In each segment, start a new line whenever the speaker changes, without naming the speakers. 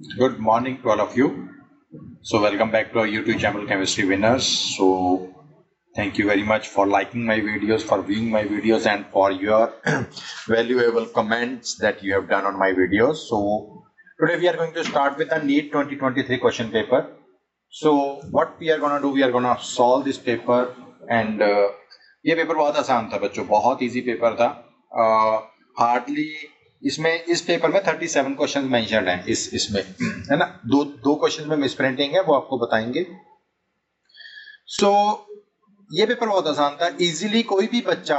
Good morning to all of you. So welcome back to our YouTube channel Chemistry Winners. So thank you very much for liking my videos, for viewing my videos, and for your valuable comments that you have done on my videos. So today we are going to start with the NEET 2023 question paper. So what we are gonna do, we are gonna solve this paper and ये paper बहुत आसान था बच्चों, बहुत easy paper था. Hardly इसमें इस paper में 37 क्वेश्चन मेंशन्ड हैं इसमें, है ना. दो क्वेश्चन में मिस प्रिंटिंग है, वो आपको बताएंगे. सो ये पेपर बहुत आसान था. इजीली कोई भी बच्चा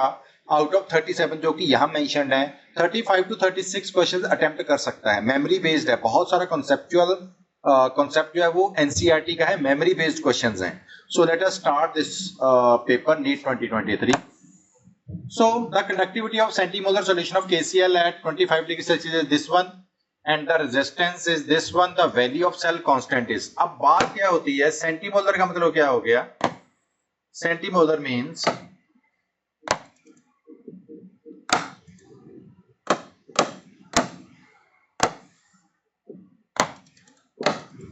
आउट ऑफ 37 जो कि यहाँ मेंशन्ड है 35 to 36 क्वेश्चन अटेम्प्ट कर सकता है. मेमोरी बेस्ड है, बहुत सारा कॉन्सेप्चुअल कॉन्सेप्ट जो है वो एनसीईआरटी का है, मेमोरी बेस्ड क्वेश्चंस हैं. So let us start this paper NEET 2023. So the conductivity of centimolar solution of KCl at 25 degrees Celsius is this one, and the resistance is this one. The value of cell constant is. अब बात क्या होती है, centimolar का मतलब क्या हो गया? Centimolar means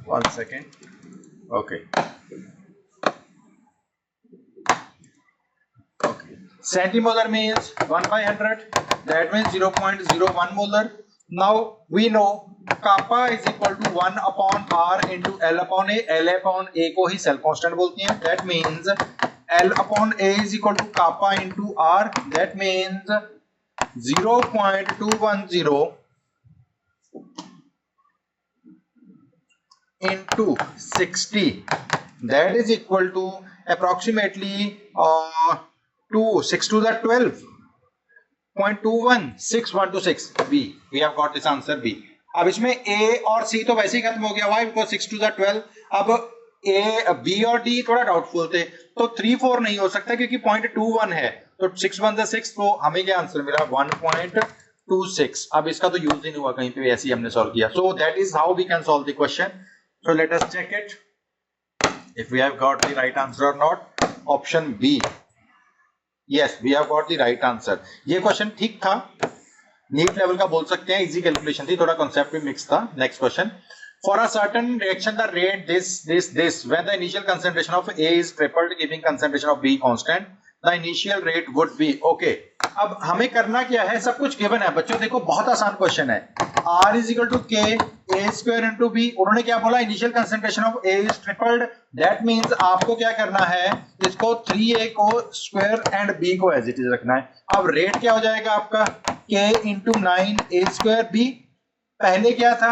one second. Okay. Centimolar means 1 by 100. That means 0.01 molar. Now we know kappa is equal to 1 upon R into L upon A. L upon A को ही cell constant बोलती हैं. That means L upon A is equal to kappa into R. That means 0.210 into 60. That is equal to approximately 6 to the 12. 0.21612 B. We have got this answer B. अब इसमें A और C तो वैसे ही खत्म हो गया. Why? Because 6 to the 12. अब A, B और D थोड़ा डाउटफुल थे, तो 3 4 नहीं हो सकता क्योंकि 0.21 है. तो 6 1 6, तो हमें क्या आंसर मिला? 1.26. अब इसका तो यूज ही नहीं हुआ कहीं पे, ऐसे ही हमने सॉल्व किया. So that is how we can solve the question. So let us check it if we have got the right answer or not. Option B. Yes, we have got the right answer. ये question ठीक था, NEET level का बोल सकते हैं, easy calculation थी, थोड़ा concept भी मिक्स था. Next question. For a certain reaction, the rate this when the initial concentration of A is tripled, giving concentration of B constant, the initial rate would be. Okay. अब हमें करना क्या है, सब कुछ गिवन है बच्चों. देखो बहुत आसान क्वेश्चन है. R is equal to K A square into B. उन्होंने क्या बोला? Initial concentration of A is tripled. That means आपको क्या करना है, इसको 3A को स्क्वायर एंड B को एज इट इज रखना है. अब रेट क्या हो जाएगा आपका? K into 9A square B. पहले क्या था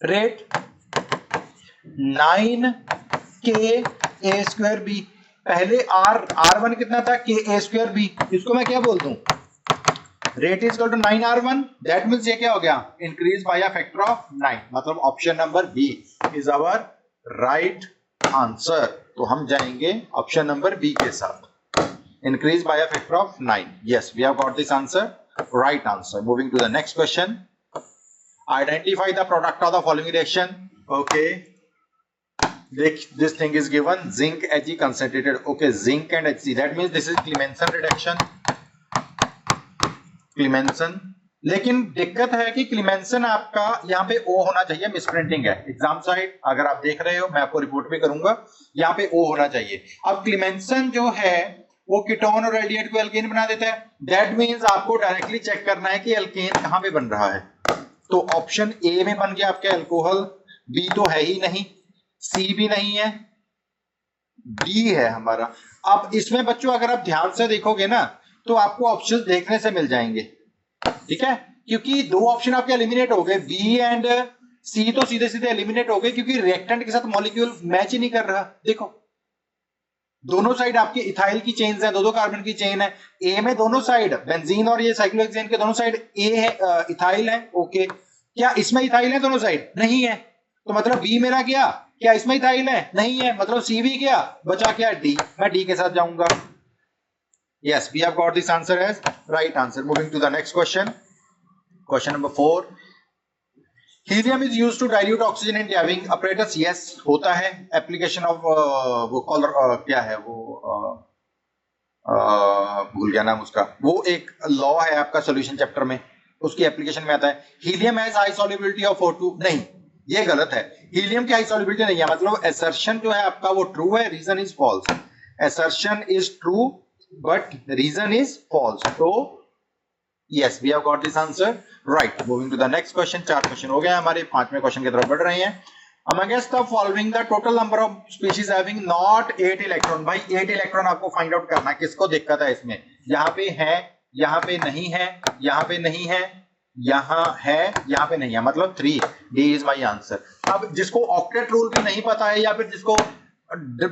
rate? 9K A square B. पहले R1 कितना था? K A square B. इसको मैं क्या बोल दूं? Rate is equal to 9R1. That means ये क्या हो गया? Increase by a factor of 9. मतलब option number B is our right answer. तो हम जाएंगे ऑप्शन नंबर बी के साथ, increase by a factor of 9. Yes, we have got this answer, right answer. Moving to the next question. Identify the product of the following reaction. Okay, this thing is given, zinc Ag concentrated. Okay, zinc and Hg, that means this is Clemmensen reduction. क्लीमेंसन. लेकिन दिक्कत है कि क्लीमेंसन आपका यहाँ पे O होना चाहिए, misprinting है. एग्जाम साइड अगर आप देख रहे हो, मैं आपको रिपोर्ट भी करूंगा, यहाँ पे O होना चाहिए. अब क्लीमेंसन जो है वो कीटोन और एल्डिहाइड को एल्केन बना देता है. दैट मींस आपको डायरेक्टली चेक करना है कि एल्केन कहाँ पे बन रहा है. तो ऑप्शन ए में बन गया आपका एल्कोहल. बी तो है ही नहीं, सी भी नहीं है, डी है हमारा. अब इसमें बच्चों अगर आप ध्यान से देखोगे ना तो आपको ऑप्शंस देखने से मिल जाएंगे, ठीक है, क्योंकि दो ऑप्शन आपके एलिमिनेट हो गए. बी एंड सी तो सीधे सीधे एलिमिनेट हो गए क्योंकि रिएक्टेंट के साथ मॉलिक्यूल मैच ही नहीं कर रहा. देखो दोनों साइड आपके इथाइल की चेन्स हैं, दो कार्बन की चेन है. ए में दोनों साइड बेंजीन और ये साइक्लोहेक्सेन के दोनों साइड ए है, इथाइल है. ओके, क्या इसमें इथाइल है दोनों साइड? नहीं है. तो मतलब बी मेरा गया. क्या इसमें इथाइल है? नहीं है. मतलब सी भी गया, बचा क्या? डी. मैं डी के साथ जाऊंगा. Yes, we have got this answer as right answer. Moving to the next question. Question number 4. Helium is used to dilute oxygen in Daving apparatus. Yes, होता है. Application of वो कॉलर क्या है वो भूल गया नाम उसका. वो एक लॉ है आपका सॉल्यूशन चैप्टर में, उसकी एप्लीकेशन में आता है. Helium has high solubility of O2. नहीं, ये गलत है। हीलियम की हाई सॉल्युबिलिटी नहीं है, मतलब असर्शन जो है आपका वो ट्रू है, reason is false. Assertion is true but reason is false. तो yes, we have got this answer right. Moving to the next question. 4 question हो गए हमारे, 5वें क्वेश्चन की तरफ बढ़ रहे हैं। Amongst the following the total number of species having not 8 electron. भाई 8 इलेक्ट्रॉन आपको फाइंड आउट करना है, किसको दिक्कत है इसमें? यहाँ पे है, यहाँ पे नहीं है, यहाँ पे नहीं है, यहाँ है, यहाँ पे नहीं है, मतलब 3। D is my answer. अब जिसको ऑक्टेट रूल भी नहीं पता है या फिर जिसको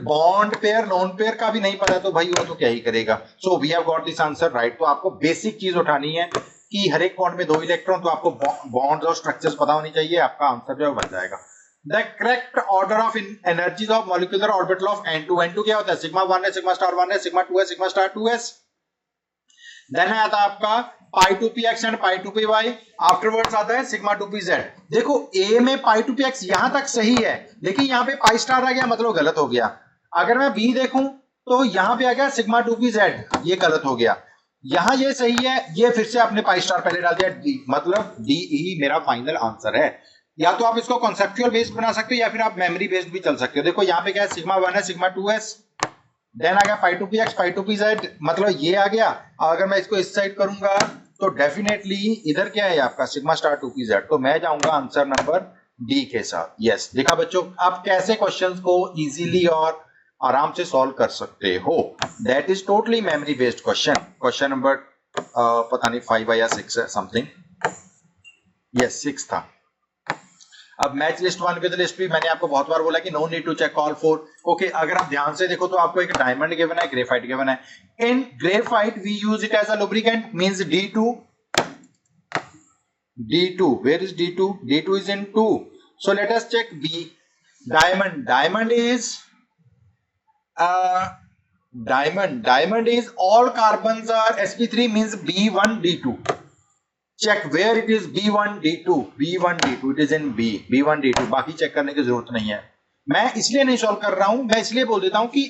बॉन्ड पेयर नॉन पेयर का भी नहीं पता है तो भाई वो तो क्या ही करेगा। So we have got this answer right. तो आपको बेसिक चीज उठानी है कि हर एक बॉन्ड में 2 इलेक्ट्रॉन, तो आपको बॉन्ड्स और स्ट्रक्चर्स पता होनी चाहिए, आपका आंसर जो है बन जाएगा। The correct order of energies of molecular orbital of N2। N2 क्या होता है? सिग्मा 1 है, सिग्मा स्टार 1 है, सिग्मा 2 है, सिग्मा स्टार 2s। देन आता है आपका पाई 2px and pi 2py। Afterwards आता है सिग्मा 2pz। देखो A में पाई 2px यहां तक सही है, लेकिन यहां पे पाई स्टार आ गया, मतलब गलत हो गया। अगर मैं B देखूं तो यहां पे आ गया सिग्मा 2pz, ये गलत हो गया। यहां ये सही है, ये फिर से आपने पाई स्टार पहले डाल दिया, D, मतलब D ही मेरा फाइनल आंसर है। या तो आप इसको कॉन्सेप्चुअल बेस्ड बना सकते हो या फिर आप मेमोरी बेस्ड भी चल सकते हो। देखो यहाँ पे क्या है, सिग्मा 1 है, सिग्मा 2s, देन आ गया पाई 2px, पाई 2pz, मतलब ये आ गया। अगर मैं इसको इस साइड करूंगा तो डेफिनेटली इधर क्या है आपका सिग्मा स्टार 2pz, तो मैं जाऊंगा आंसर नंबर डी के साथ। यस, देखा बच्चों आप कैसे क्वेश्चंस को इजीली और आराम से सॉल्व कर सकते हो। That is totally memory based question. Question number पता नहीं 5 या 6 है समथिंग, यस 6 था। अब मैच लिस्ट 1 विद लिस्ट भी मैंने आपको बहुत बार बोला कि no need to check all 4। Okay, अगर आप ध्यान से देखो तो आपको एक डायमंड गिवन है, ग्रेफाइट गिवन है। In graphite we use it as a lubricant, means D2। D2, where is D2? D2 is in 2. So let us check B. Diamond, diamond is all carbons are sp3, means B1 D2. Check where it is B1 D2, B1 D2, it is in B, B1 D2। बाकी check करने की जरूरत नहीं है। मैं इसलिए नहीं solve कर रहा हूं, मैं इसलिए बोल देता हूं कि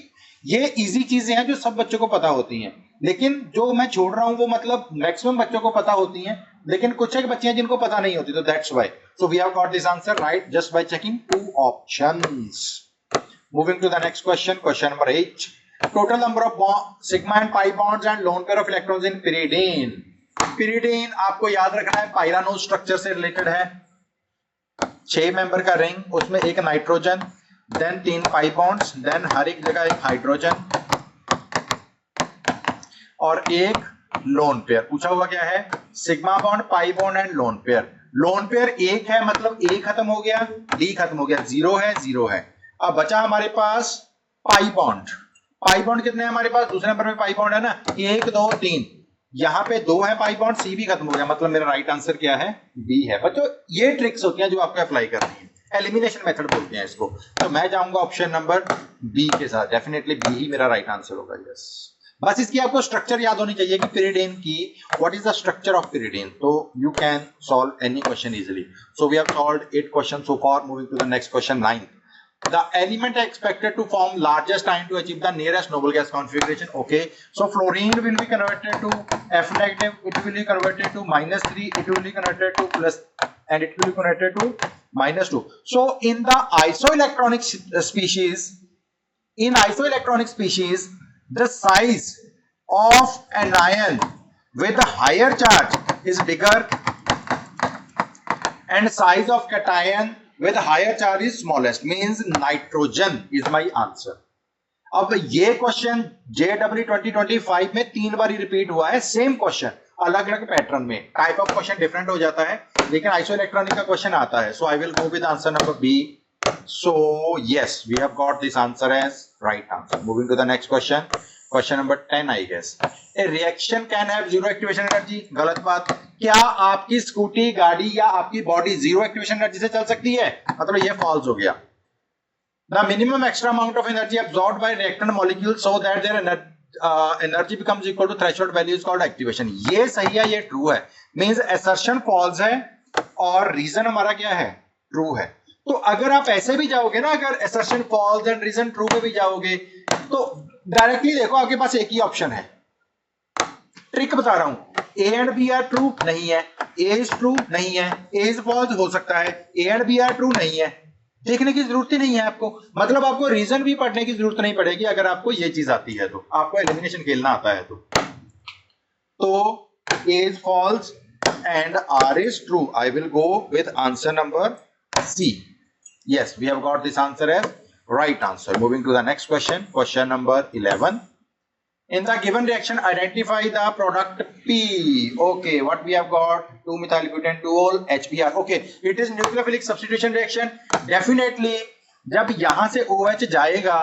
ये इजी चीजें हैं जो सब बच्चों को पता होती हैं, लेकिन जो मैं छोड़ रहा हूं वो मतलब मैक्सिमम बच्चों को पता होती हैं, लेकिन कुछ एक बच्चे हैं जिनको पता नहीं होती, तो that's why. So we have got this answer right just by checking 2 options. Moving to the next question. Question number 8। Total number of sigma and pi bonds and lone pair of electrons in pyridine। pyridine आपको याद रखना है पायरानो structure से related है। 6 member का ring, उसमें एक nitrogen, then 3 pi bonds, then हर एक जगह एक हाइड्रोजन और एक लोन पेयर। पूछा हुआ क्या है? Sigma bond, pi bond and lone pair. Lone pair एक है, मतलब ए खत्म हो गया, डी खत्म हो गया, 0 है, 0 है। अब बचा हमारे पास पाई बॉन्ड। पाई बॉन्ड कितने हैं हमारे पास? दूसरे नंबर में पाई बॉन्ड है ना, 1 2 3, यहाँ पे 2 है पाई बॉन्ड, सी भी खत्म हो गया, मतलब मेरा राइट आंसर क्या है? बी है। बच्चों ये ट्रिक्स होती हैं जो आपको अप्लाई करनी है, एलिमिनेशन मेथड बोलते हैं इसको। तो मैं जाऊंगा ऑप्शन नंबर बी के साथ, डेफिनेटली बी ही मेरा राइट आंसर होगा। यस, बस इसकी आपको स्ट्रक्चर याद होनी चाहिए कि pyridine की what is the structure of pyridine, तो you can solve any question easily. So we have solved 8 question so far. Moving to the next question 9। The element expected to form largest ion to achieve the nearest noble gas configuration. Okay, so fluorine will be converted to F negative, it will be converted to -3, it will be converted to plus, and it will be converted to -2. So in the isoelectronic species, the size of an ion with a higher charge is bigger and size of cation with higher charge is smallest, means nitrogen is my answer। अब ये question JEE 2025 में 3 बार repeat हुआ है, same question अलग अलग pattern में, type of question different हो जाता है, लेकिन आइसोइलेक्ट्रॉनिक का क्वेश्चन आता है। So I will go with answer number B. So yes, we have got this answer as right answer. Moving to the next question. Question number 10 I guess. A reaction can have 0 activation energy. गलत बात। क्या आपकी scooty, गाड़ी या आपकी body 0 activation energy से चल सकती है? मतलब ये फॉल्स हो गया। The minimum extra amount of energy absorbed by reactant molecule so that their energy becomes equal to threshold value is called activation. ये सही है, ये ट्रू है, मींस असर्शन फॉल्स है और रीजन हमारा क्या है? ट्रू है। तो अगर आप ऐसे भी जाओगे ना, अगर assertion false and reason true पे भी जाओगे, तो डायरेक्टली देखो आपके पास एक ही ऑप्शन है, ट्रिक बता रहा हूं, A and B are true नहीं है, ए इज ट्रू नहीं है, ए इज फॉल्स हो सकता है, A and B are true नहीं है। देखने की जरूरत ही नहीं है आपको, मतलब आपको रीजन भी पढ़ने की जरूरत नहीं पड़ेगी अगर आपको ये चीज आती है तो, आपको एलिमिनेशन खेलना आता है तो A is false and R is true. I will go with answer number C. Yes, we have got this answer as right answer. Moving to the next question, question number 11. In the given reaction, identify the product P. Okay, what we have got? 2-methylbutane, 2-ol, HBr. Okay, it is nucleophilic substitution reaction. Definitely, जब यहां से OH जाएगा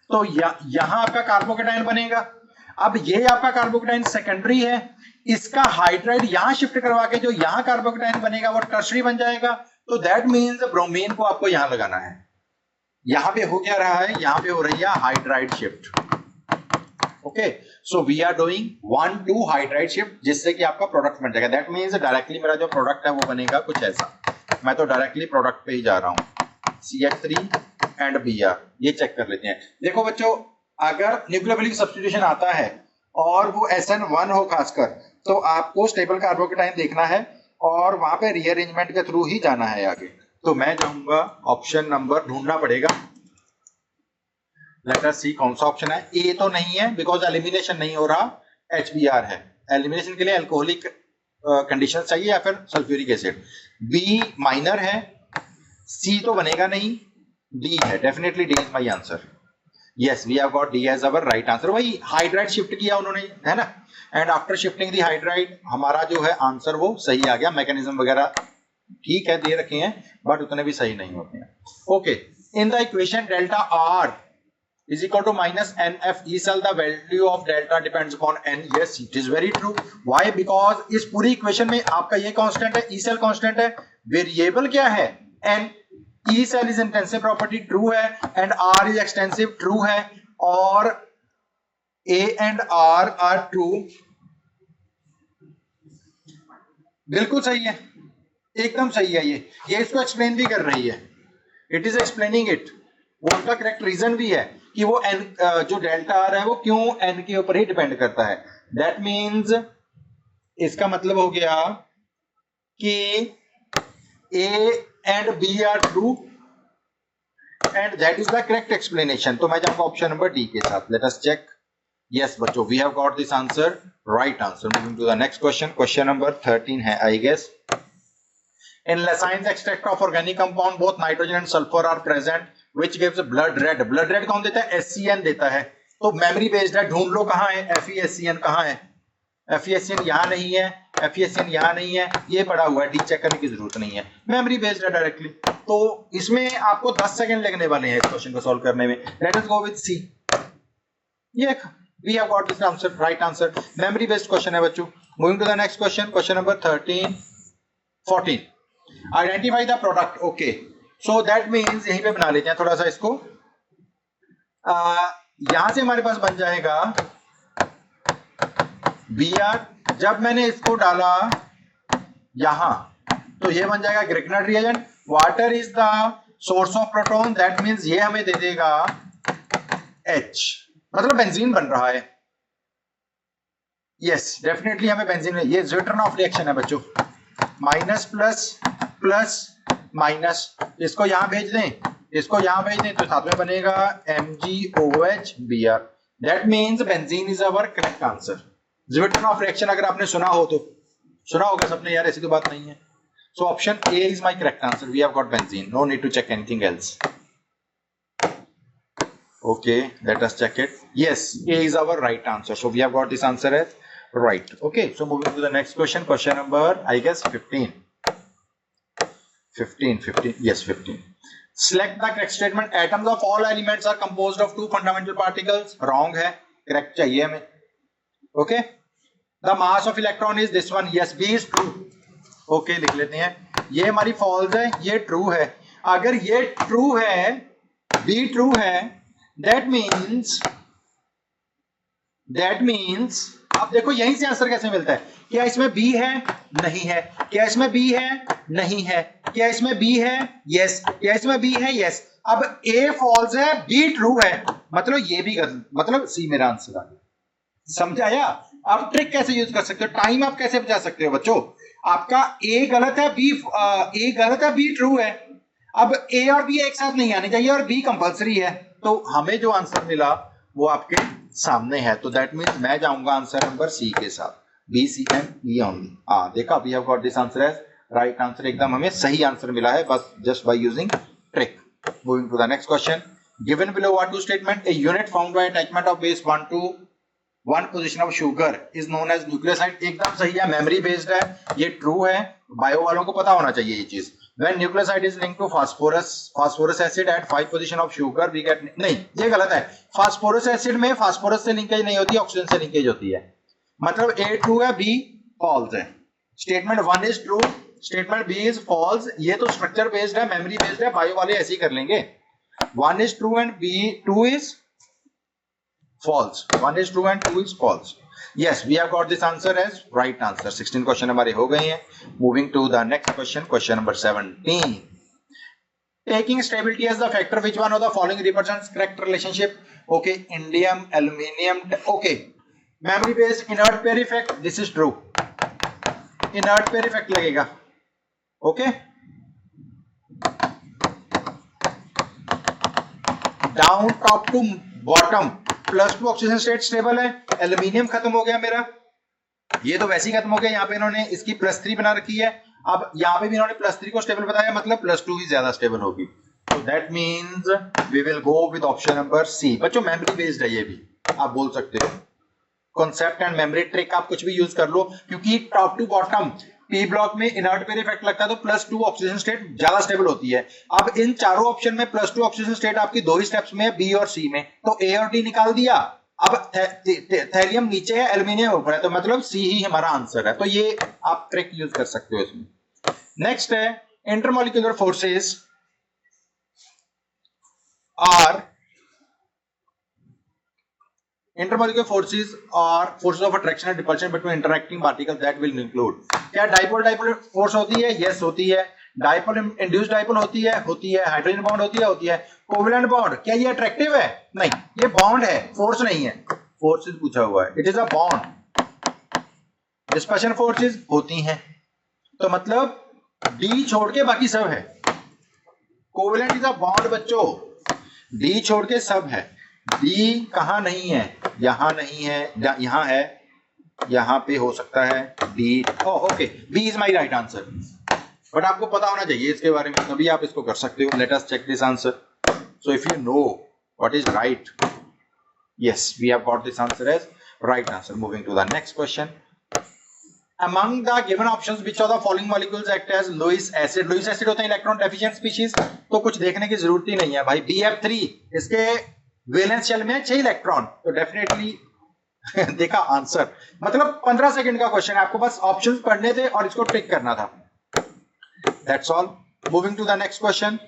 तो यहां आपका carbocation बनेगा। अब ये आपका कार्बोकेटाइन सेकेंडरी है, इसका हाइड्राइड यहां शिफ्ट करवा के जो यहां कार्बोकेटाइन बनेगा वो टर्शरी बन जाएगा। तो दैट मींस ब्रोमीन को आपको यहां लगाना है। यहां पे हो क्या रहा है, यहां पे हो रही है hydride shift. Okay, so we are doing 1-2 hydride shift, जिससे कि आपका प्रोडक्ट बन जाएगा। दैट मींस डायरेक्टली मेरा जो प्रोडक्ट है वो बनेगा कुछ ऐसा। मैं तो डायरेक्टली प्रोडक्ट पे ही जा रहा हूं, CH3 एंड Br। ये चेक कर लेते हैं। देखो बच्चों, अगर न्यूक्लियोफिलिक सब्स्टिट्यूशन आता है और वो SN1 हो खासकर, तो आपको स्टेबल कार्बोकेटाइन देखना है और वहां पे रीअरेंजमेंट के थ्रू ही जाना है आगे। तो मैं जाऊंगा ऑप्शन नंबर, ढूंढना पड़ेगा, लेट अस सी कौन सा ऑप्शन है। ए तो नहीं है बिकॉज एलिमिनेशन नहीं हो रहा, HBr है। एलिमिनेशन के लिए अल्कोहलिक कंडीशन चाहिए या फिर सल्फ्यूरिक एसिड। बी माइनर है, सी तो बनेगा नहीं, डी है। Definitely D is my answer. Yes, we have got D as our right answer. वही हाइड्राइड शिफ्ट किया उन्होंने, है ना, and after shifting the hydride हमारा जो है आंसर वो सही आ गया। मैकेनिज्म वगैरह ठीक है दे रखे हैं बट उतने भी सही नहीं होते हैं। Okay, in the equation delta R is equal to minus NF E cell, the value of delta depends upon N. Yes, it is very true. Why? Because इस पूरी इक्वेशन में आपका ये कांस्टेंट है, E cell कांस्टेंट है, variable क्या है N। E cell is intensive property true है and R is extensive true है और A and R are true। बिल्कुल सही है, एकदम सही है। ये इसको एक्सप्लेन भी कर रही है, इट इज एक्सप्लेनिंग इट। वो उनका करेक्ट रीजन भी है कि वो n जो डेल्टा आर है वो क्यों n के ऊपर ही डिपेंड करता है। दैट मीन्स इसका मतलब हो गया कि A and B are true and that is the correct explanation. तो मैं जाऊंगा ऑप्शन नंबर डी के साथ। Let us check. यस बच्चों, we have got this answer, right answer. Moving to the next question, question number 13 है I guess. In Lysine extract of organic compound, both nitrogen and sulfur are present, which gives blood red. Blood red कौन देता है? HCN देता है। तो memory based है, ढूंढ लो कहाँ है। FeHCN कहाँ है? FeHCN यहाँ नहीं है, FeHCN यहाँ नहीं है, ये पड़ा हुआ है, डी चेक करने की जरूरत नहीं है, मेमोरी बेस्ड है डायरेक्टली। तो इसमें आपको 10 सेकंड लगने वाले हैं इस क्वेश्चन को सॉल्व करने में। Let us go with C. ये we have got this answer, right answer. Memory based question है बच्चों। Moving to the next question, question number 14। Identify the product. Okay, so that means यहीं पे बना लेते हैं थोड़ा सा इसको। यहां से हमारे पास बन जाएगा Br। जब मैंने इसको डाला यहां तो ये बन जाएगा Grignard reagent. Water is the source of proton, that means ये हमें दे देगा H, मतलब बेंजीन बन रहा है। यस, डेफिनेटली हमें बेंजीन, ये ज्विटर्न ऑफ रिएक्शन है बच्चों। माइनस प्लस प्लस माइनस, इसको यहां भेज दें, इसको यहां भेज दें तो साथ में बनेगा MgOH Br। That means benzene is our correct answer. Zwitterion of reaction अगर आपने सुना हो तो सुना होगा सबने यार, ऐसी तो बात नहीं है। So option A is my correct answer. We have got benzene, no need to check anything else. Okay, let us check it. Yes, A is our right answer, so we have got this answer as right. Okay, so moving to the next question, question number I guess 15. Yes, 15. Select the correct statement. Atoms of all elements are composed of two fundamental particles. Wrong है, correct चाहिए हमें। Okay, the mass of electron is this one. Yes, B is true. Okay, लिख लेते हैं। ये हमारी false है, ये true है। अगर ये true है, B true है, that means अब देखो यहीं से आंसर कैसे मिलता है। क्या इसमें B है? नहीं है। क्या इसमें B है? नहीं है। क्या इसमें B है? यस। क्या इसमें B है? यस। अब A फॉल्स है, B ट्रू है, मतलब ये भी गलत, मतलब C मेरा आंसर आ गया। समझाया? आप ट्रिक कैसे यूज कर सकते हो, टाइम आप कैसे बचा सकते हो बच्चों। आपका ए गलत है, बी ट्रू है। अब ए और बी एक साथ नहीं आने चाहिए और बी कंपलसरी है, तो हमें जो आंसर मिला वो आपके सामने है। तो दैट मीन्स मैं जाऊंगा आंसर नंबर सी के साथ, B C and E only. देखा, we have got this answer as right answer. एकदम हमें सही आंसर मिला है बस just by using trick. Moving to the next question, given below what two statement, a unit found by attachment of base 1 to 1 position of sugar is known as nucleoside. एकदम सही है, memory based है, ये true है, bio वालों को पता होना चाहिए ये चीज। When nucleoside is linked to phosphorus acid at 5 position of sugar we get, नहीं ये गलत है, फास्फोरस एसिड में फास्फोरस से लिंकेज नहीं होती, ऑक्सीजन से लिंकेज होती है। मतलब ए ट्रू है, बी फॉल्स है। Statement 1 is true, statement B is false. ये तो स्ट्रक्चर बेस्ड है, मेमोरी बेस्ड है, बायो वाले ऐसे ही कर लेंगे। 1 is true and B2 is false. 1 is true and 2 is false. Yes, we have got this answer as right answer. 16 question हमारे हो गए हैं। Moving to the next question, question number 17. Taking stability as the factor, which one of the following represents correct relationship? Okay, indium, aluminium. Okay, memory based inert pair effect. This is true. Inert pair effect लगेगा. Okay. Down top to bottom +2 oxygen state stable है। Aluminium खत्म हो गया मेरा, ये तो वैसे ही खत्म हो गया। यहाँ पे इन्होंने इसकी +3 बना रखी है, अब यहाँ पे भी इन्होंने +3 को स्टेबल बताया, मतलब +2 ही ज्यादा स्टेबल होगी। तो that means we will go with option number C. बच्चों मेमोरी बेस्ड है, ये भी आप बोल सकते हो। कॉन्सेप्ट एंड मेमोरी ट्रिक आप कुछ भी यूज कर लो, क्योंकि top to bottom P block में इनर्ट पेयर इफेक्ट लगता है तो +2 ऑक्सीजन स्टेट ज्यादा स्टेबल होती है। अब इन चारों ऑप्शन में +2 ऑक्सीजन स्टेट आपकी दो ही स्टेप्स में है, बी और सी में, तो ए और डी निकाल दिया। अब थैलियम नीचे है, एल्यूमिनियम ऊपर है, तो मतलब सी ही हमारा आंसर है। तो ये आप ट्रिक यूज कर सकते हो इसमें। नेक्स्ट है intermolecular forces are intermolecular forces or forces of attraction and repulsion between interacting particles that will include। क्या डाइपोल फोर्स होती है? यस होती है। डाइपोल इंड्यूस्ड डाइपोल होती है हाइड्रोजन बॉन्ड होती है कोवेलेंट बॉन्ड। क्या ये अट्रैक्टिव है? नहीं, ये बॉन्ड है, फोर्स नहीं है। फोर्सेस पूछा हुआ है, it is a bond. Dispersion forces होती हैं, तो मतलब डी छोड़ के बाकी सब है। कोवेलेंट इज अ बॉन्ड बच्चों, डी छोड़ के सब है। डी कहां नहीं है? यहां नहीं है, यहां है, यहां पे हो सकता है D. Okay, B is my right answer. But आपको पता होना चाहिए इसके बारे में, तभी आप इसको कर सकते हो। Let us check this answer. So if you know what is right, yes we have got this answer as right answer. Moving to the next question, among the given options which of the following molecules act as Lewis acid? Lewis acid होते हैं electron deficient species, तो कुछ देखने की जरूरत ही नहीं है भाई। BF3 इसके वैलेंस शेल में 6 इलेक्ट्रॉन, तो डेफिनेटली देखा आंसर। मतलब 15 सेकंड का क्वेश्चन है, आपको बस ऑप्शंस पढ़ने थे और इसको टिक करना था। That's all. Moving to the next question,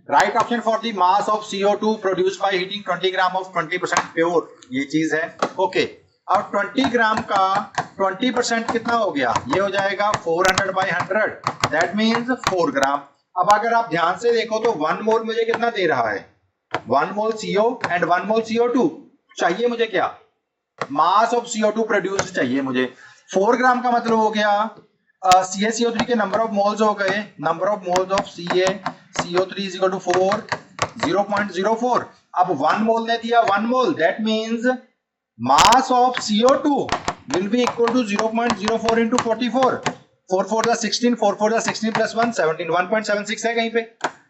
right option for the mass of CO2 produced by heating 20 gram of 20% pure, ये चीज है। ओके, अब 20 ग्राम का 20% कितना हो गया? ये हो जाएगा 400/100, दैट मींस 4 ग्राम। अब अगर आप ध्यान से देखो तो 1 मोल मुझे कितना दे रहा है? 1 मोल CO एंड 1 मोल CO2 चाहिए मुझे। क्या मास ऑफ CO2 प्रोड्यूस्ड चाहिए मुझे। 4 ग्राम का मतलब हो गया CaCO3 के नंबर ऑफ मोल्स हो गए, number of moles of CaCO3 is equal to 4, 0.04। अब 1 मोल ने दिया 1 mole, that means mass of CO2 will be equal to 0.04 into 44, 4 4 जा 16, 4 4 जा 16 प्लस 1 17, 1.76 है कहीं पे।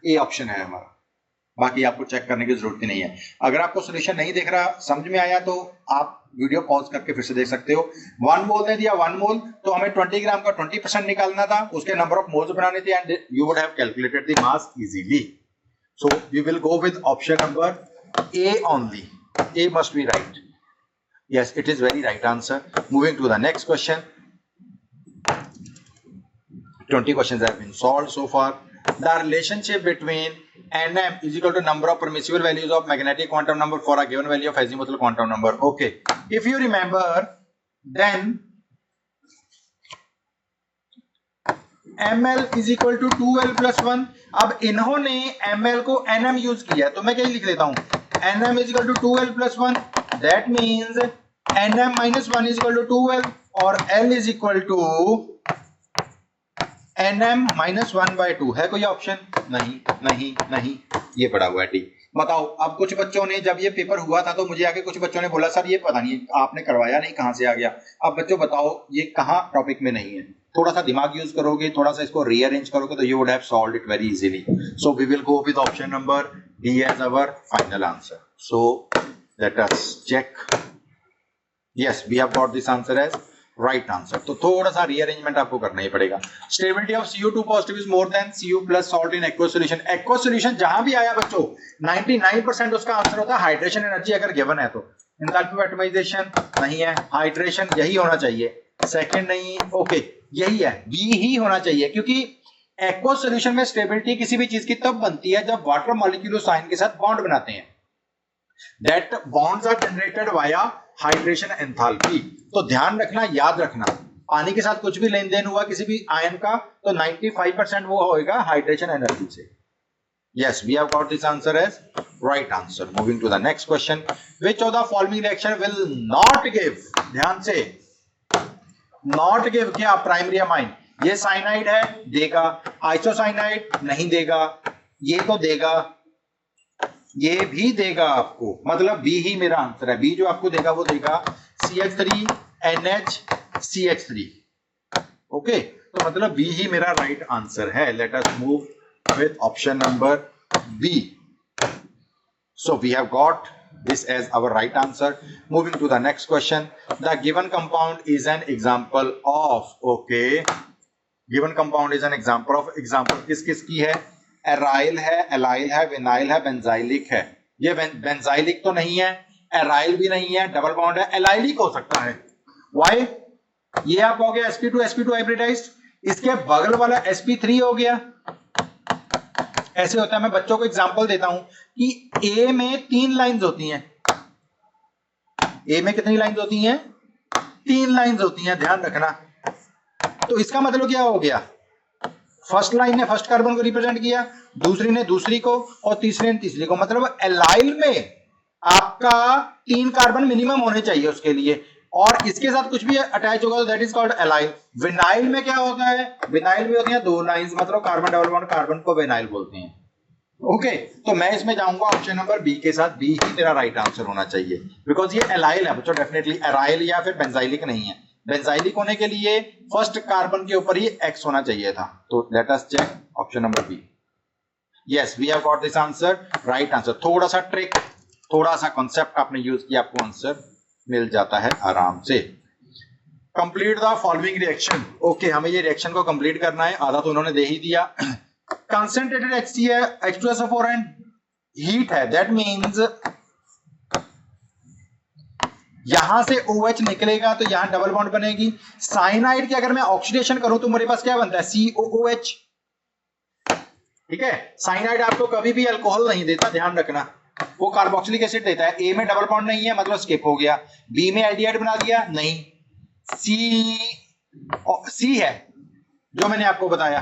ए ऑप्शन है हमारा, बाकी आपको चेक करने की जरूरत ही नहीं है। अगर आपको सॉल्यूशन नहीं दिख रहा, समझ में आया, तो आप वीडियो पॉज करके फिर से देख सकते हो। 1 मोल ने दिया 1 मोल, तो हमें 20 ग्राम का 20% निकालना था, उसके नंबर ऑफ मोल्स बनाने थे, and you would have calculated the mass easily. So we will go with option number A only. A must be right. Yes, it is very right answer. Moving to the next question, 20 questions have been solved so far. The relationship between Nm is equal to number of permissible values of magnetic quantum number for a given value of azimuthal quantum number. Okay, if you remember, then ml is equal to 2l plus 1. अब इन्होंने ml को nm use किया, तो मैं क्या लिख देता हूं, nm is equal to 2l plus 1, that means nm minus 1 is equal to 2l और l is equal to nm minus 1 by 2। है कोई ऑप्शन? नहीं नहीं नहीं, ये पड़ा हुआ है डी। बताओ, अब कुछ बच्चों ने जब ये पेपर हुआ था तो मुझे आके कुछ बच्चों ने बोला सर ये पता नहीं आपने करवाया नहीं, कहां से आ गया। अब बच्चों बताओ ये कहां टॉपिक में नहीं है। थोड़ा सा दिमाग यूज करोगे, थोड़ा सा इसको रीअरेंज करोगे तो you would have solved it very easily. So we will go with option number D as our final answer. So let us check. Yes, we have got this answer as right answer. तो थोड़ा सा rearrangement आपको करना ही पड़ेगा। Stability of Cu2 positive is more than Cu plus salt in aqueous solution. Aqueous solution जहां भी आया बच्चों 99% उसका आंसर होता है हाइड्रेशन एनर्जी अगर गिवन है तो। एंथैल्पी ऑफ एटमाइजेशन नहीं है, हाइड्रेशन यही होना चाहिए, सेकंड नहीं, ओके यही है, बी ही होना चाहिए, क्योंकि एक्वस सॉल्यूशन में स्टेबिलिटी किसी भी चीज की तब बनती है जब वाटर मॉलिक्यूल उस आयन के साथ बॉन्ड बनाते हैं। That bonds are generated via hydration enthalpy. तो ध्यान रखना, याद रखना, पानी के साथ कुछ भी लेन देन हुआ किसी भी आयन का तो 95% वो होएगा हाइड्रेशन एनर्जी से। Yes, we have got this answer as right answer. Moving to the next question. Which of the following reaction will not give? ध्यान से, not give क्या? Primary amine. ये साइनाइड है, देगा। आइसोसाइनाइड नहीं देगा, ये तो देगा, ये भी देगा आपको, मतलब बी ही मेरा आंसर है। बी जो आपको देगा वो देगा CH3 NHCH3। ओके, तो मतलब बी ही मेरा राइट आंसर है। Let us move with option number B. So we have got this as our right answer. Moving to the next question. The given compound is an example of, okay, given compound is an example of, example किस किस की है? Aryl है, allyl है, vinyl है, benzylic है। ये benzylic तो नहीं है, एराइल भी नहीं है, डबल बॉन्ड है, एलाइलिक हो सकता है। वाई? ये आप हो गया sp2 sp2 हाइब्रिडाइज्ड, इसके बगल वाला sp3 हो गया। ऐसे होता है। मैं बच्चों को एग्जांपल देता हूं कि ए में 3 लाइंस होती हैं। ए में कितनी लाइंस होती हैं? 3 लाइंस होती हैं, ध्यान रखना। तो इसका मतलब क्या हो गया? फर्स्ट लाइन ने फर्स्ट कार्बन को रिप्रेजेंट किया, दूसरी ने दूसरी को और तीसरी ने तीसरी को। मतलब एलाइल में आपका 3 कार्बन मिनिमम होने चाहिए उसके लिए, और इसके साथ कुछ भी अटैच होगा तो that is called allyl. Vinyl में क्या होता है? विनाइल में होती है 2 लाइंस, मतलब कार्बन डबल बॉन्ड कार्बन को विनाइल बोलते हैं। ओके, तो मैं इसमें जाऊंगा ऑप्शन नंबर बी के साथ। बी ही तेरा राइट आंसर होना चाहिए, बिकॉज ये एलाइल है बच्चों, डेफिनेटली एराइल या फिर बेंजाइलिक नहीं है। बेंजाइलिक होने के लिए फर्स्ट कार्बन के ऊपर ही एक्स होना चाहिए था। तो let us check option number B. Yes, we have got this answer, right answer. थोड़ा सा ट्रिक, थोड़ा सा कॉन्सेप्ट आपने यूज किया, आपको आंसर मिल जाता है आराम से। Complete the following reaction. Okay, हमें ये रिएक्शन को कंप्लीट करना है, आधा तो उन्होंने दे ही दिया। कंसंट्रेटेड H2SO4 एंड हीट है, दैट मींस यहां से OH निकलेगा तो यहां डबल बॉन्ड बनेगी। साइनाइड की अगर मैं ऑक्सीडेशन करूं तो मेरे पास क्या बनता है? COOH। ठीक है, साइनाइड आपको कभी भी अल्कोहल नहीं देता, ध्यान रखना, वो कार्बोक्सिलिक एसिड देता है। ए में डबल बॉन्ड नहीं है, मतलब स्किप हो गया। बी में एल्डिहाइड बना दिया, नहीं। सी है जो मैंने आपको बताया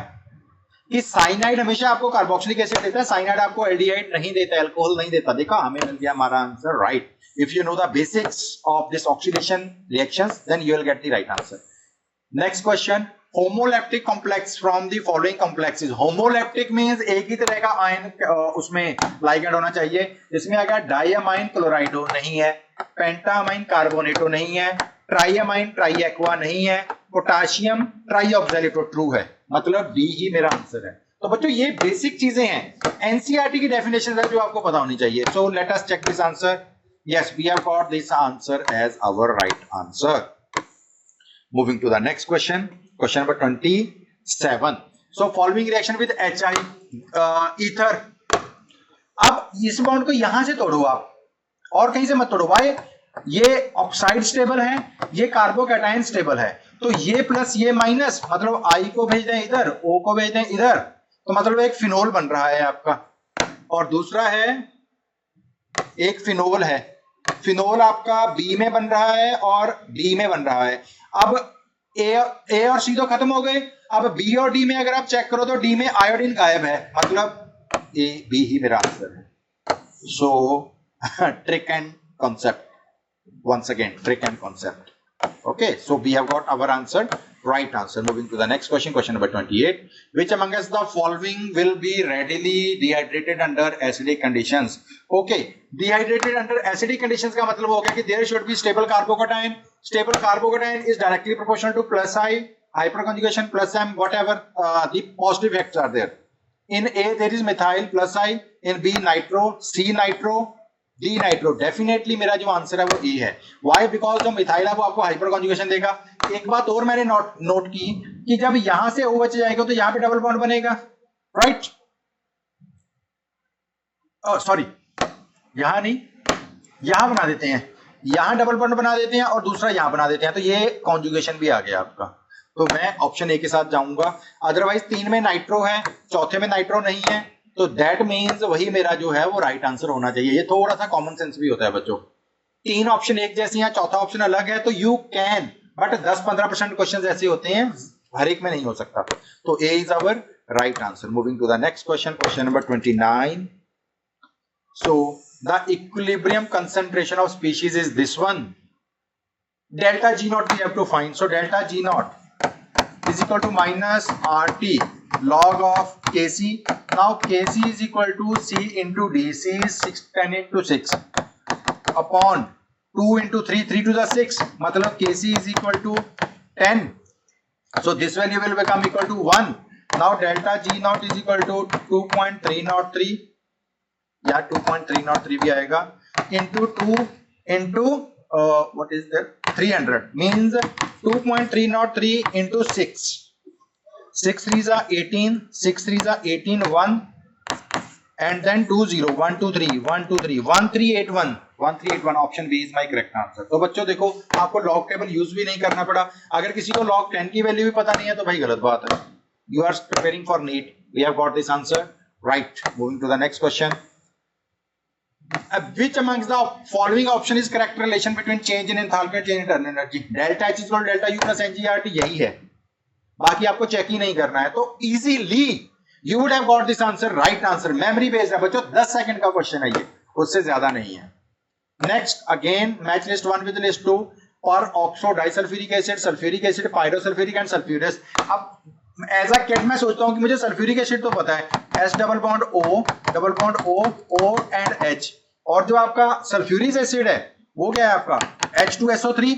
कि साइनाइड हमेशा आपको कार्बोक्सिलिक एसिड देता है, साइनाइड आपको एल्डिहाइड नहीं देता, अल्कोहल नहीं देता। देखा, हमें मिल गया हमारा answer right. If you know the basics of this oxidation reactions, then you will get the right answer. Next question. Homoleptic complex from the following complexes. Homoleptic means एक ही तरह का आयन उसमें लाइगेंड होना चाहिए। इसमें अगर डाइअमाइन क्लोराइडो नहीं है, पेंटामाइन कार्बोनेटो नहीं है, ट्राइअमाइन ट्राइएक्वा नहीं है, पोटाशियम ट्राइऑक्सैलेटो ट्रू है, मतलब डी ही मेरा आंसर है। तो बच्चों ये बेसिक चीजें हैं, एनसीईआरटी की डेफिनेशन है जो आपको पता होनी चाहिए। So let us check this answer. Yes, we have got this answer as our right answer. Moving to the next question, question number 27. So following reaction with HI ether. अब इस bond को यहां से तोड़ो आप, और कहीं से मत तोड़ो। भाई ये ऑक्साइड स्टेबल है, ये कार्बोकैटायन स्टेबल है, तो ये प्लस ये माइनस, मतलब I को भेज दें इधर, O को भेज दें इधर, तो मतलब एक फिनोल बन रहा है आपका, और दूसरा है एक फिनोल है। फिनोल आपका बी में बन रहा है और डी में बन रहा है। अब ए और सी तो खत्म हो गए, अब बी और डी में अगर आप चेक करो तो डी में आयोडीन गायब है, मतलब ए बी ही मेरा आंसर है। सो trick and concept. Once again, trick and concept. Okay, so we have got our answer, right answer. Moving to the next question, question number 28. Which among us the following will be readily dehydrated under acidic conditions? Okay, dehydrated under acidic conditions का मतलब हो गया कि there should be stable carbocation. Stable carbocation is directly proportional to plus I, hyperconjugation plus M, whatever the positive effects are there. In A there is methyl plus I, in B nitro, C nitro, D nitro. Definitely मेरा जो answer है वो ए है. Y? Because जो methyl है वो आपको hyper conjugation देगा. एक बात और मैंने नोट की कि जब यहां से OH जाएगा तो यहां पे डबल बॉन्ड बनेगा, राइट? सॉरी, यहां नहीं, यहां बना देते हैं, यहां डबल बॉन्ड बना देते हैं और दूसरा यहां बना देते हैं, तो ये कॉन्जुगेशन भी आ गया आपका. तो मैं ऑप्शन ए के साथ जाऊंगा. अदरवाइज 3 में नाइट्रो है, चौथे में नाइट्रो नहीं है, तो दैट मीन्स वही मेरा जो है वो राइट आंसर होना चाहिए. ये थोड़ा सा कॉमन सेंस भी होता है बच्चों. 3 ऑप्शन एक जैसी हैं, चौथा ऑप्शन अलग है, तो यू कैन, बट 10-15% क्वेश्चन ऐसे होते हैं, हर एक में नहीं हो सकता. तो A is our right answer. Moving to the next question, question number 29. So the equilibrium concentration of species is this one. Delta G naught we have to find. So delta G naught is equal to minus RT log of Kc. Now Kc is equal to C into D. C is 10 into 6 upon 2 into 3. 3 to the 6. मतलब Kc is equal to 10. So this value will become equal to 1. Now delta G naught is equal to 2.303. या 2.303 भी आएगा into 2 into what is that? 300 means 2.303 into 6. 6 3s are 18, 6 3s are 18, 1 and then 2 0, 1 2 3, 1 2 3, 1381. 1381 option B is my correct answer. तो बच्चों देखो, आपको log table use भी नहीं करना पड़ा. अगर किसी को log 10 की वैल्यू भी पता नहीं है तो भाई गलत बात है. You are preparing for NEET. We have got this answer right. Moving to the next question. Which amongst the following option is correct relation between change in enthalpy and change in internal energy? Delta H is equal to delta U plus NGRT. यही है, बाकी आपको check ही नहीं करना है. तो easily you would have got this answer, right answer. Memory based है बच्चों, 10 सेकंड का क्वेश्चन है ये, उससे ज्यादा नहीं है. Next again match list 1 with list 2. पर oxo disulphuric acid, sulphuric acid, pyrosulphuric and sulphurous. अब एज अ किड मैं सोचता हूं कि मुझे सल्फ्यूरिक एसिड तो पता है, S double bond O O and H. और जो आपका सल्फ्यूरिक एसिड है वो क्या है आपका H2SO3.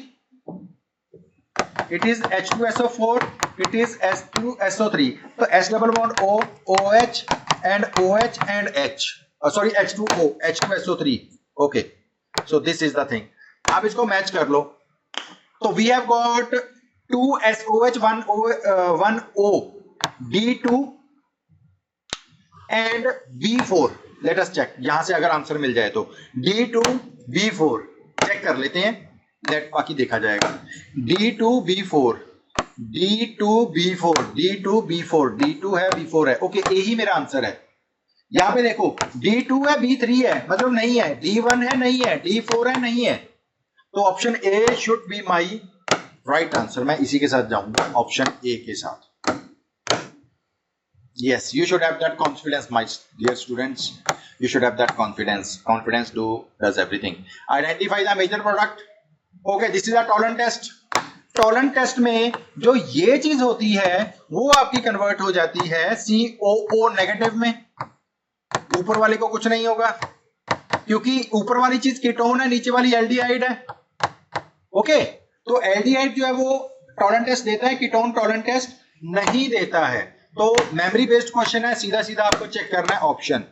It is H2SO4, it is H2SO3. तो S double bond O OH and OH and H, sorry H2O H2SO3. Okay, so this is the thing. आप इसको मैच कर लो. तो we have got 2SOH 1O D2 and B4. Let us check. यहां से अगर answer मिल जाए तो D2 B4 चेक कर लेते हैं, लेट बाकी देखा जाएगा. D2 B4 D2 B4 D2 B4 D2 है B4 है. ओके, यही मेरा आंसर है. यहां पे देखो D2 है B3 है, मतलब नहीं है. D1 है नहीं है, D4 है नहीं है. तो option A should be my right answer. मैं इसी के साथ जाऊंगा, ऑप्शन ए के साथ. Yes, you should have that confidence, my dear students. You should have that confidence. Confidence does everything. Identify the major product. Okay, this is a Tollens test. Tollens test में जो ये चीज होती है वो आपकी कन्वर्ट हो जाती है COO नेगेटिव में. ऊपर वाले को कुछ नहीं होगा क्योंकि ऊपर वाली चीज कीटोन है, नीचे वाली एल्डिहाइड है. ओके, तो एल्डिहाइड जो है वो टॉलरेंस टेस्ट देता है, कीटोन टॉलरेंस टेस्ट नहीं देता है. तो मेमोरी बेस्ड क्वेश्चन है, सीधा सीधा आपको चेक करना है ऑप्शन.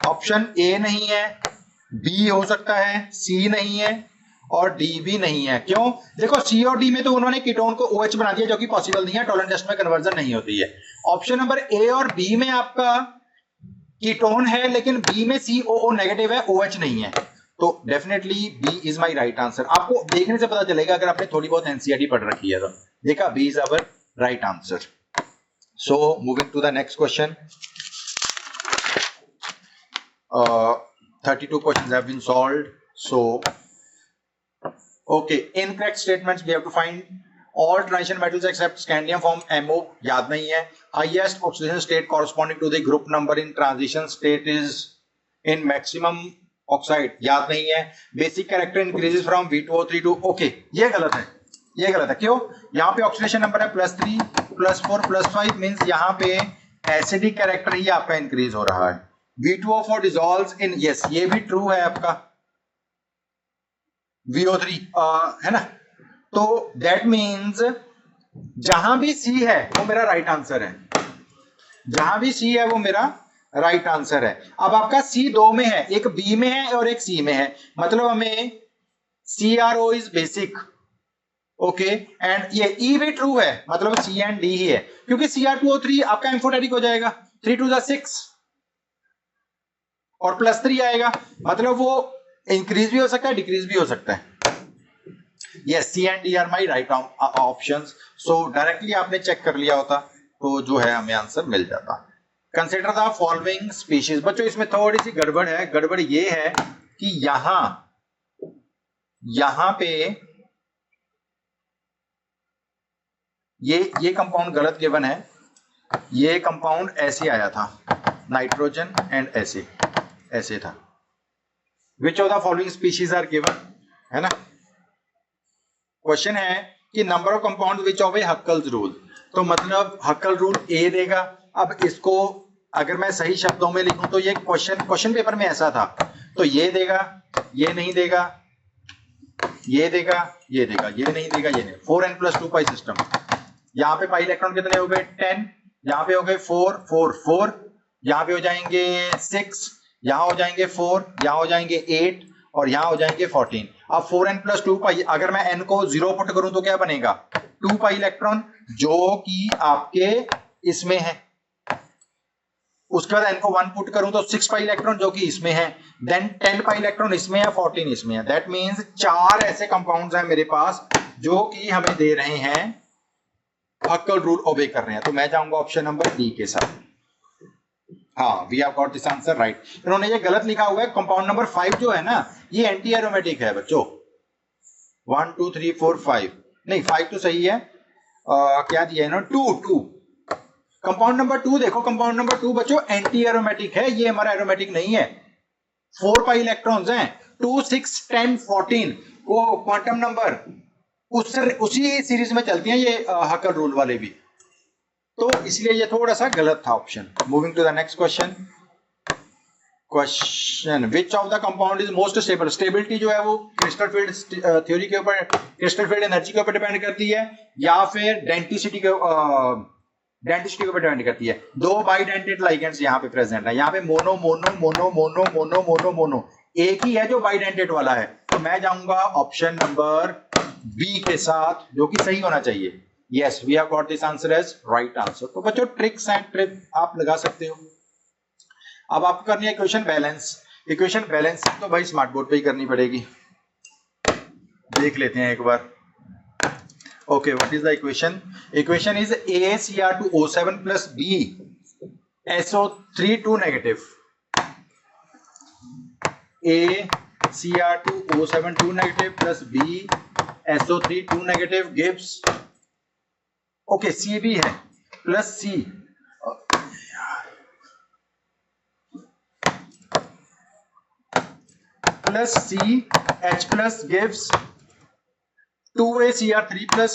ऑप्शन ए नहीं है, बी हो सकता है, सी नहीं है और डी भी नहीं है. क्यों? देखो सी और डी में तो उन्होंने कीटोन को OH बना दिया जो कि पॉसिबल नहीं है, टॉलरेंस टेस्ट में कन्वर्जन नहीं होती है. ऑप्शन नंबर ए और बी में आपका कीटोन है लेकिन बी में COO नेगेटिव है, OH नहीं है. तो definitely be is my right answer. आपको देखने से पता चलेगा अगर आपने थोड़ी बहुत NCERT पढ़ रखी है तो. देखा, B is our right answer. So moving to the next question. 32 questions have been solved. So okay, incorrect statements we have to find. All transition metals except scandium form MO. याद नहीं है. Highest oxidation state corresponding to the group number in transition state is in maximum oxide, याद नहीं है। Basic character increases from V2O3 to, okay ये गलत है, ये गलत है। क्यों? यहाँ पे ऑक्सीडेशन नंबर है +3 +4 +5 मींस यहाँ पे एसिडिक कैरेक्टर ही आपका इंक्रीज हो रहा है। V2O4 डिसॉल्व्स इन, यस ये भी ट्रू है आपका, VO3 है ना। तो दैट मीन्स जहां भी C है वो मेरा राइट आंसर है, जहां भी C है वो मेरा राइट आंसर है। अब आपका C दो में है, एक B में है और एक C में है, मतलब हमें CRO is basic, okay and ये E भी ट्रू है, मतलब C एंड D ही है, क्योंकि Cr2O3 आपका एम्फोटेरिक हो जाएगा, 3 2 6 और +3 आएगा, मतलब वो इंक्रीज भी हो सकता है डिक्रीज भी हो सकता है। Yes C and D are my right options. So directly आपने चेक कर लिया होता तो जो है हमें आंसर मिल जाता। Consider the following species. बच्चों इसमें थोड़ी सी गड़बड़ है, गड़बड़ ये है कि यहां पे ये कंपाउंड गलत गिवन है, ये कंपाउंड ऐसे आया था, नाइट्रोजन एंड ऐसे था। Which of the following species are given, है ना। क्वेश्चन है कि number of compound which of a Huckel's rule, तो मतलब हक्कल रूल ए देगा। अब इसको अगर मैं सही शब्दों में लिखूं तो ये क्वेश्चन पेपर में ऐसा था, तो ये देगा, ये नहीं देगा, ये देगा, ये देगा, ये नहीं देगा, ये नहीं। 4n+2 पाई सिस्टम, यहाँ पे पाई इलेक्ट्रॉन कितने हो गए 10, यहाँ पे हो गए 4 4 4, यहाँ पे हो जाएंगे 6, यहाँ हो जाएंगे 4, यहाँ हो जाएंगे 8 और यहाँ हो जाएंगे 14। अब 4n+2 पाई, अगर मैं n को 0 पुट करूं तो क्या बनेगा 2 पाई इलेक्ट्रॉन, जो कि आपके इसमें है। उसके बाद n को 1 पुट करूं तो 6 पाई इलेक्ट्रॉन जो कि इसमें है, देन 10 पाई इलेक्ट्रॉन इसमें है, 14 इसमें है। दैट मींस 4 ऐसे कंपाउंड्स हैं मेरे पास जो कि हमें दे रहे हैं हक्कल रूल ओबे कर रहे हैं, तो मैं जाऊंगा ऑप्शन नंबर डी के साथ। हाँ, we have got this answer right. इन्होंने ये गलत लिखा हुआ है, कंपाउंड नंबर 5 जो है ना ये एंटी एरोमेटिक है बच्चों। 1 2 3 4 5 नहीं 5 तो सही है, क्या दिया है ना 2 कंपाउंड नंबर 2 देखो, कंपाउंड नंबर 2 बच्चों एंटी एरोमेटिक है, ये हमारा एरोमेटिक नहीं है। 4 पाई इलेक्ट्रॉन्स हैं, 2 6 10 14 वो क्वांटम नंबर उसी सीरीज में चलती हैं ये हक्कल रूल वाले भी, तो इसलिए ये थोड़ा सा गलत था option. Moving to the next question which of the compound is most stable. Stability जो है वो क्रिस्टल फील्ड थ्योरी के ऊपर, क्रिस्टल फील्ड एनर्जी के ऊपर डिपेंड करती है या फिर डेंसिटी के ऊपर डिपेंड करती है। 2 बाइडेंटेड लाइगेंड्स यहाँ पे प्रेजेंट है, यहाँ पे mono mono mono mono mono mono mono एक ही है जो बाइडेंटेड वाला है, तो मैं जाऊंगा ऑप्शन नंबर बी के साथ जो कि सही होना चाहिए। Yes we have got this answer as right answer. तो बच्चों ट्रिक्स एंड ट्रिक आप लगा सकते हो। अब आपको करनी है इक्वेशन बैलेंस। इक्वेशन बैलेंस तो भाई स्मार्ट बोर्ड पे ही करनी पड़ेगी, देख लेते हैं एक बार। Okay what is the equation? Equation is ACr2O7 plus BSO3 2 negative. ACr2O7 2 negative plus BSO3 2 negative gives, okay C भी है plus C plus CH plus gives 2ACr3 plus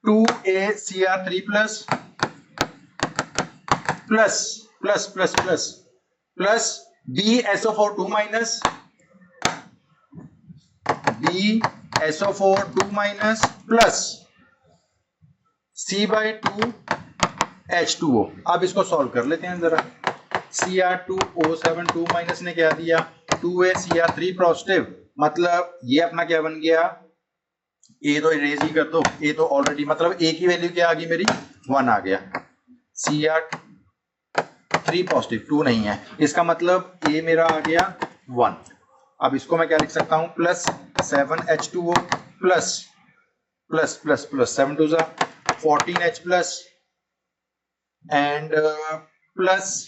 2ACr3 plus plus plus plus plus plus BSO4 2 minus BSO4 2 minus plus C/2 H2O। अब इसको solve कर लेते हैं जरा। Cr2O7 2 minus ने क्या दिया 2ACr3 पॉजिटिव, मतलब ये अपना क्या बन गया, ए तो इरेज ही कर दो, ए तो ऑलरेडी मतलब ए की वैल्यू क्या आ गई मेरी 1 आ गया। Cr3 पॉजिटिव 2 नहीं है, इसका मतलब ए मेरा आ गया 1। अब इसको मैं क्या लिख सकता हूं plus 7H2O plus plus plus plus 7 2 14H plus and plus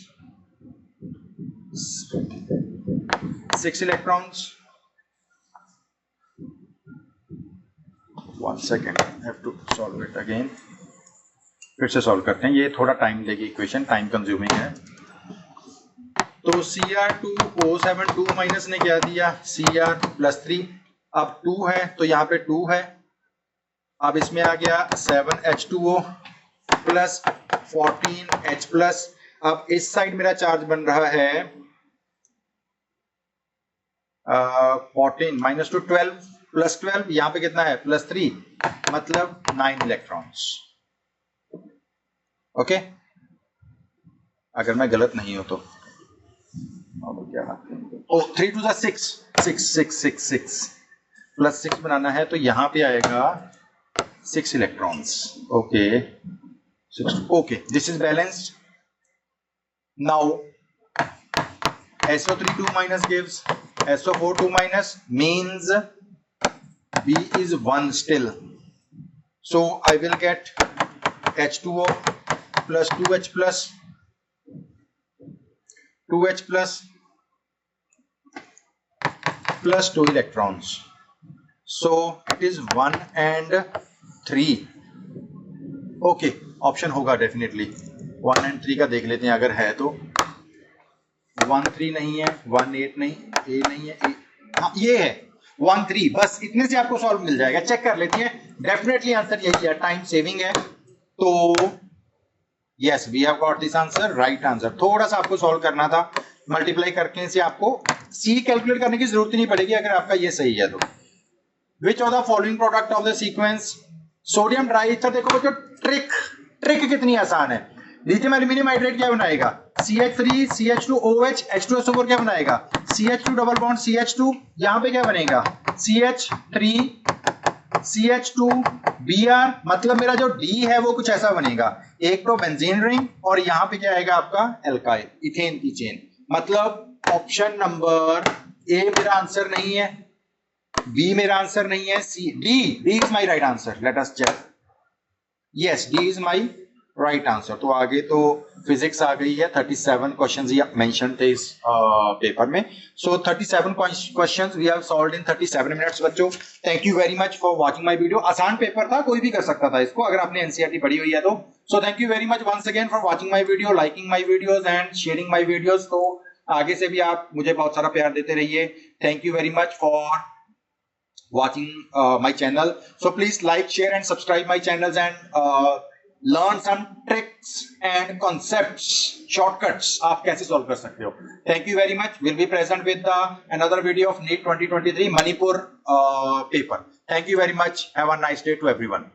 6 electrons. 1 second, have to solve it again. फिर से सॉल्व करते हैं, ये थोड़ा टाइम लेगी इक्वेशन, टाइम कंज्यूमिंग है। तो Cr2O7 2 माइनस ने क्या दिया Cr+3, अब 2 है तो यहाँ पे 2 है, अब इसमें आ गया 7H2O प्लस 14H प्लस। अब इस साइड मेरा चार्ज बन रहा है 14 माइनस टू 12 प्लस 12, यहाँ पे कितना है +3, मतलब 9 इलेक्ट्रॉन्स। ओके, अगर मैं गलत नहीं हूं तो क्या 3 to 6 प्लस 6 बनाना है तो यहाँ पे आएगा 6 electrons. Okay, okay, this is balanced. Now SO3 2 minus gives SO4 2 minus, means B is 1 still. So I will get H2O plus 2H plus 2H plus 2 electrons. So it is 1 and 3. Okay, option होगा definitely 1 and 3 का देख लेते हैं अगर है तो। 1 3 नहीं है, 1 8 नहीं, A नहीं है, हाँ ये है 1 3, बस इतने से आपको सॉल्व मिल जाएगा। चेक कर लेते हैं, डेफिनेटली आंसर यही है, टाइम सेविंग है। तो yes, we have got this answer, right answer. थोड़ा सा आपको सॉल्व करना था, मल्टीप्लाई करके से आपको C कैलकुलेट करने की जरूरत ही नहीं पड़ेगी अगर आपका ये सही है तो। Which of the following product of the sequence sodium triether, देखो बच्चों ट्रिक कितनी आसान है। लिथियम एल्यूमिनियम हाइड्रेट क्या बनाएगा CH3 CH2OH H2SO4 क्या बनाएगा CH2 डबल बॉन्ड CH2, यहाँ पे क्या बनेगा CH3 CH2 Br, मतलब मेरा जो D है वो कुछ ऐसा बनेगा, एक तो बेंजीन रिंग और यहाँ पे क्या आएगा आपका एल्काइल इथेन की चेन। मतलब ऑप्शन नंबर A मेरा आंसर नहीं है, B मेरा आंसर नहीं है, D is my right answer. Let us check, yes D is my right answer. तो आगे तो फिजिक्स आ गई है, 37 क्वेश्चंस ये मेंशन थे इस पेपर में। So 37 questions we have solved in 37 minutes बच्चों। Thank you very much for watching my video. आसान पेपर था, कोई भी कर सकता था इसको अगर आपने एनसीईआरटी पढ़ी हुई है तो। So thank you very much once again for watching my video, liking my videos and sharing my videos. तो आगे से भी आप मुझे बहुत सारा प्यार देते रहिए। Thank you very much for watching my channel. So please like, share and subscribe my channels and learn some tricks and concepts, shortcuts आप कैसे solve कर सकते हो। Thank you very much. We'll be present with another video of NEET 2023 Manipur paper. Thank you very much. Have a nice day to everyone.